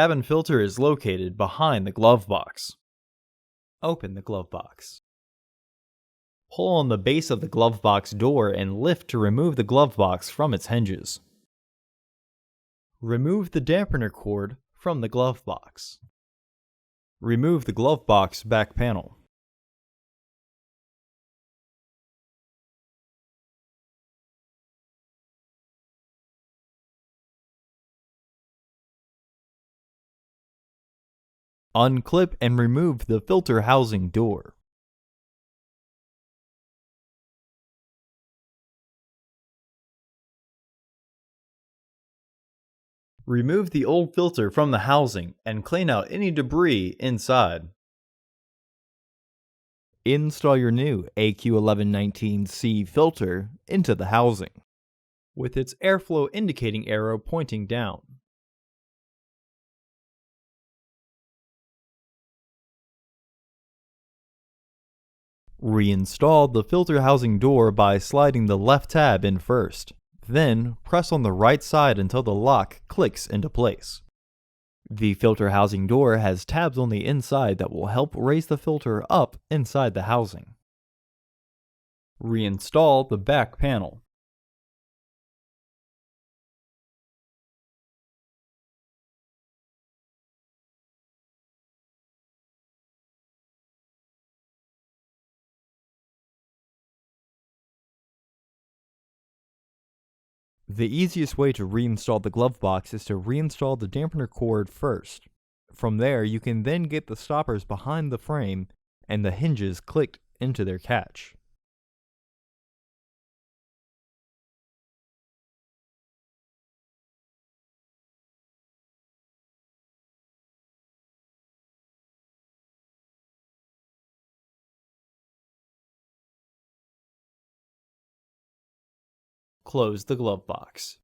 cabin filter is located behind the glove box. Open the glove box. Pull on the base of the glove box door and lift to remove the glove box from its hinges. Remove the dampener cord from the glove box. Remove the glove box back panel. Unclip and remove the filter housing door. Remove the old filter from the housing and clean out any debris inside. Install your new AQ1119C filter into the housing, with its airflow indicating arrow pointing down. Reinstall the filter housing door by sliding the left tab in first. Then, press on the right side until the lock clicks into place. The filter housing door has tabs on the inside that will help raise the filter up inside the housing. Reinstall the back panel. The easiest way to reinstall the glove box is to reinstall the dampener cord first. From there, you can then get the stoppers behind the frame and the hinges clicked into their catch. Close the glove box.